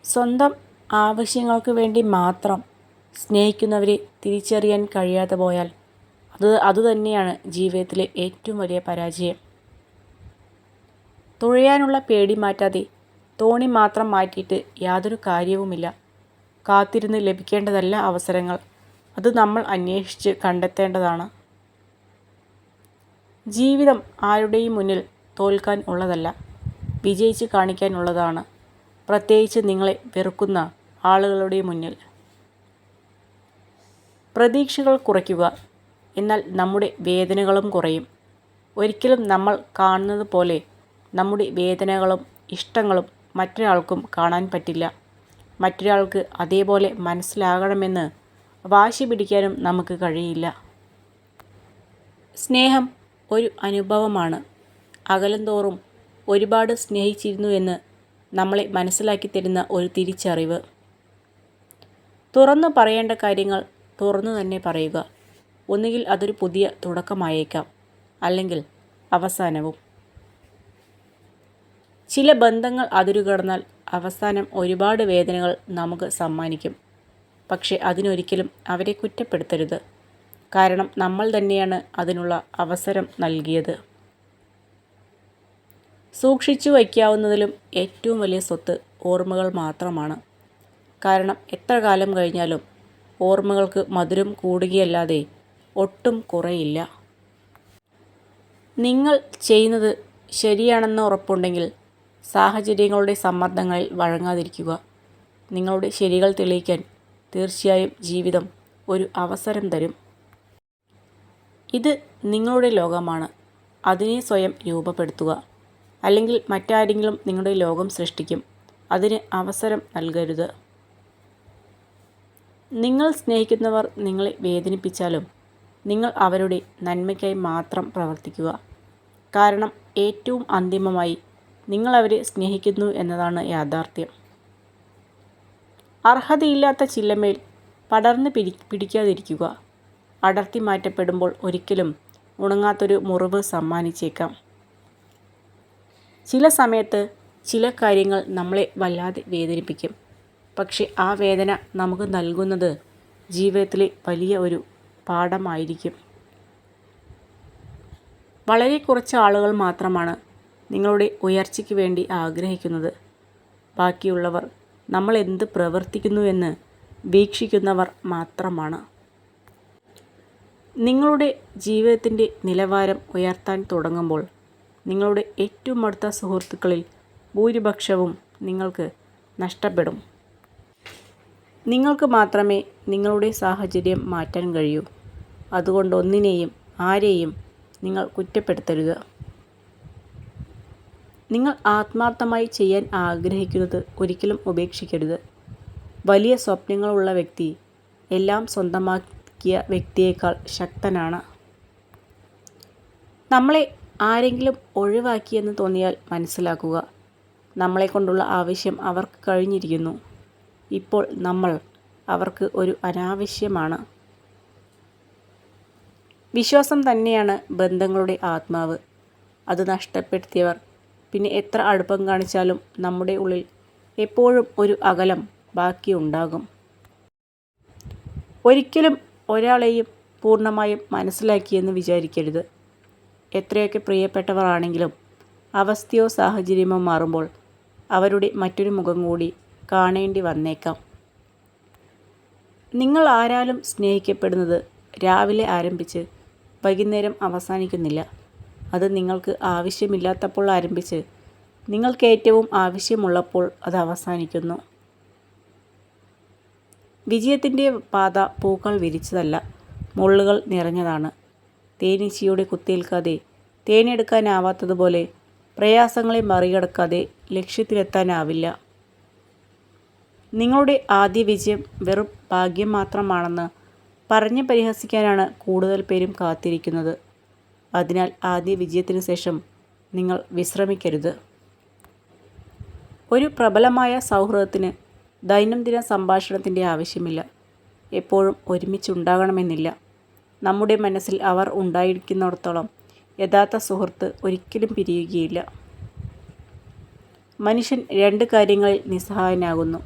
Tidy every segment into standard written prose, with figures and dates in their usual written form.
സ്വന്തം ആവശ്യങ്ങൾക്ക് വേണ്ടി മാത്രം സ്നേഹിക്കുന്നവരെ തിരിച്ചറിയാൻ കഴിയാതെ പോയാൽ അതുതന്നെയാണ് ജീവിതത്തിലെ ഏറ്റവും വലിയ പരാജയം. തുഴയാനുള്ള പേടി മാറ്റാതെ തോണി മാത്രം മാറ്റിയിട്ട് യാതൊരു കാര്യവുമില്ല. കാത്തിരുന്ന് ലഭിക്കേണ്ടതല്ല അവസരങ്ങൾ, അത് നമ്മൾ അന്വേഷിച്ച് കണ്ടെത്തേണ്ടതാണ്. ജീവിതം ആരുടെയും മുന്നിൽ തോൽക്കാൻ ഉള്ളതല്ല, വിജയിച്ച് കാണിക്കാൻ ഉള്ളതാണ്. പ്രത്യേകിച്ച് നിങ്ങളെ വെറുക്കുന്ന ആളുകളുടെ മുന്നിൽ. പ്രതീക്ഷകൾ കുറയ്ക്കുക, എന്നാൽ നമ്മുടെ വേദനകളും കുറയും. ഒരിക്കലും നമ്മൾ കാണുന്നത് പോലെ നമ്മുടെ വേദനകളും ഇഷ്ടങ്ങളും മറ്റൊരാൾക്കും കാണാൻ പറ്റില്ല. മറ്റൊരാൾക്ക് അതേപോലെ മനസ്സിലാകണമെന്ന് വാശി പിടിക്കാനും നമുക്ക് കഴിയില്ല. സ്നേഹം ഒരു അനുഭവമാണ്. അകലും തോറും ഒരുപാട് സ്നേഹിച്ചിരുന്നു എന്ന് നമ്മളെ മനസ്സിലാക്കി തരുന്ന ഒരു തിരിച്ചറിവ്. തുറന്നു പറയേണ്ട കാര്യങ്ങൾ തുറന്നു തന്നെ പറയുക. ഒന്നുകിൽ അതൊരു പുതിയ തുടക്കമായേക്കാം, അല്ലെങ്കിൽ അവസാനവും. ചില ബന്ധങ്ങൾ അതിരുകടന്നാൽ അവസാനം ഒരുപാട് വേദനകൾ നമുക്ക് സമ്മാനിക്കും. പക്ഷെ അതിനൊരിക്കലും അവരെ കുറ്റപ്പെടുത്തരുത്. കാരണം നമ്മൾ തന്നെയാണ് അതിനുള്ള അവസരം നൽകിയത്. സൂക്ഷിച്ചു വയ്ക്കാവുന്നതിലും ഏറ്റവും വലിയ സ്വത്ത് ഓർമ്മകൾ മാത്രമാണ്. കാരണം എത്ര കാലം കഴിഞ്ഞാലും ഓർമ്മകൾക്ക് മധുരം കൂടുകയല്ലാതെ ഒട്ടും കുറയില്ല. നിങ്ങൾ ചെയ്യുന്നത് ശരിയാണെന്ന് ഉറപ്പുണ്ടെങ്കിൽ സാഹചര്യങ്ങളുടെ സമ്മർദ്ദങ്ങളിൽ വഴങ്ങാതിരിക്കുക. നിങ്ങളുടെ ശരികൾ തെളിയിക്കാൻ തീർച്ചയായും ജീവിതം ഒരു അവസരം തരും. ഇത് നിങ്ങളുടെ ലോകമാണ്. അതിനെ സ്വയം രൂപപ്പെടുത്തുക. അല്ലെങ്കിൽ മറ്റാരെങ്കിലും നിങ്ങളുടെ ലോകം സൃഷ്ടിക്കും. അതിന് അവസരം നൽകരുത്. നിങ്ങൾ സ്നേഹിക്കുന്നവർ നിങ്ങളെ വേദനിപ്പിച്ചാലും നിങ്ങൾ അവരുടെ നന്മയ്ക്കായി മാത്രം പ്രവർത്തിക്കുക. കാരണം ഏറ്റവും അന്തിമമായി നിങ്ങൾ അവരെ സ്നേഹിക്കുന്നു എന്നതാണ് യാഥാർത്ഥ്യം. അർഹതയില്ലാത്ത ചില്ലമേൽ പടർന്ന് പിടിക്കാതിരിക്കുക. അടർത്തി മാറ്റപ്പെടുമ്പോൾ ഒരിക്കലും ഉണങ്ങാത്തൊരു മുറിവ് സമ്മാനിച്ചേക്കാം. ചില സമയത്ത് ചില കാര്യങ്ങൾ നമ്മളെ വല്ലാതെ വേദനിപ്പിക്കും. പക്ഷെ ആ വേദന നമുക്ക് നൽകുന്നത് ജീവിതത്തിലെ വലിയ ഒരു പാഠമായിരിക്കും. വളരെ കുറച്ച് ആളുകൾ മാത്രമാണ് നിങ്ങളുടെ ഉയർച്ചയ്ക്ക് വേണ്ടി ആഗ്രഹിക്കുന്നത്. ബാക്കിയുള്ളവർ നമ്മൾ എന്ത് പ്രവർത്തിക്കുന്നുവെന്ന് വീക്ഷിക്കുന്നവർ മാത്രമാണ്. നിങ്ങളുടെ ജീവിതത്തിൻ്റെ നിലവാരം ഉയർത്താൻ തുടങ്ങുമ്പോൾ നിങ്ങളുടെ ഏറ്റവും അടുത്ത സുഹൃത്തുക്കളിൽ ഭൂരിപക്ഷവും നിങ്ങൾക്ക് നഷ്ടപ്പെടും. നിങ്ങൾക്ക് മാത്രമേ നിങ്ങളുടെ സാഹചര്യം മാറ്റാൻ കഴിയൂ. അതുകൊണ്ട് ഒന്നിനെയും ആരെയും നിങ്ങൾ കുറ്റപ്പെടുത്തരുത്. നിങ്ങൾ ആത്മാർത്ഥമായി ചെയ്യാൻ ആഗ്രഹിക്കുന്നത് ഒരിക്കലും ഉപേക്ഷിക്കരുത്. വലിയ സ്വപ്നങ്ങളുള്ള വ്യക്തി എല്ലാം സ്വന്തമാക്കിയ വ്യക്തിയേക്കാൾ ശക്തനാണ്. നമ്മളെ ആരെങ്കിലും ഒഴിവാക്കിയെന്ന് തോന്നിയാൽ മനസ്സിലാക്കുക, നമ്മളെക്കൊണ്ടുള്ള ആവശ്യം അവർക്ക് കഴിഞ്ഞിരിക്കുന്നു. ഇപ്പോൾ നമ്മൾ അവർക്ക് ഒരു അനാവശ്യമാണ്. വിശ്വാസം തന്നെയാണ് ബന്ധങ്ങളുടെ ആത്മാവ്. അത് നഷ്ടപ്പെടുത്തിയവർ പിന്നെ എത്ര അടുപ്പം കാണിച്ചാലും നമ്മുടെ ഉള്ളിൽ എപ്പോഴും ഒരു അകലം ബാക്കിയുണ്ടാകും. ഒരിക്കലും ഒരാളെയും പൂർണ്ണമായും മനസ്സിലാക്കിയെന്ന് വിചാരിക്കരുത്. എത്രയൊക്കെ പ്രിയപ്പെട്ടവർ ആണെങ്കിലും അവസ്ഥയോ സാഹചര്യമോ മാറുമ്പോൾ അവരുടെ മറ്റൊരു മുഖം കൂടി കാണേണ്ടി വന്നേക്കാം. നിങ്ങൾ ആരാലും സ്നേഹിക്കപ്പെടുന്നത് രാവിലെ ആരംഭിച്ച് വൈകുന്നേരം അവസാനിക്കുന്നില്ല. അത് നിങ്ങൾക്ക് ആവശ്യമില്ലാത്തപ്പോൾ ആരംഭിച്ച് നിങ്ങൾക്ക് ഏറ്റവും ആവശ്യമുള്ളപ്പോൾ അത് അവസാനിക്കുന്നു. വിജയത്തിൻ്റെ പാത പൂക്കൾ വിരിച്ചതല്ല, മുള്ളുകൾ നിറഞ്ഞതാണ്. തേനീച്ചയുടെ കുത്തേൽക്കാതെ തേനെടുക്കാനാവാത്തതുപോലെ പ്രയാസങ്ങളെ മറികടക്കാതെ ലക്ഷ്യത്തിലെത്താനാവില്ല. നിങ്ങളുടെ ആദ്യ വിജയം വെറും ഭാഗ്യം മാത്രമാണെന്ന് പറഞ്ഞ് പരിഹസിക്കാനാണ് കൂടുതൽ പേരും കാത്തിരിക്കുന്നത്. അതിനാൽ ആദ്യ വിജയത്തിന് ശേഷം നിങ്ങൾ വിശ്രമിക്കരുത്. ഒരു പ്രബലമായ സൗഹൃദത്തിന് ദൈനംദിന സംഭാഷണത്തിൻ്റെ ആവശ്യമില്ല. എപ്പോഴും ഒരുമിച്ചുണ്ടാകണമെന്നില്ല. നമ്മുടെ മനസ്സിൽ അവർ ഉണ്ടായിരിക്കുന്നിടത്തോളം യഥാർത്ഥ സുഹൃത്ത് ഒരിക്കലും പിരിയുകയില്ല. മനുഷ്യൻ രണ്ട് കാര്യങ്ങളിൽ നിസ്സഹായനാകുന്നു: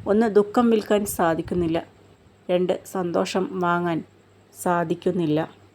ഒന്ന്, ദുഃഖം വിൽക്കാൻ സാധിക്കുന്നില്ല. രണ്ട്, സന്തോഷം വാങ്ങാൻ സാധിക്കുന്നില്ല.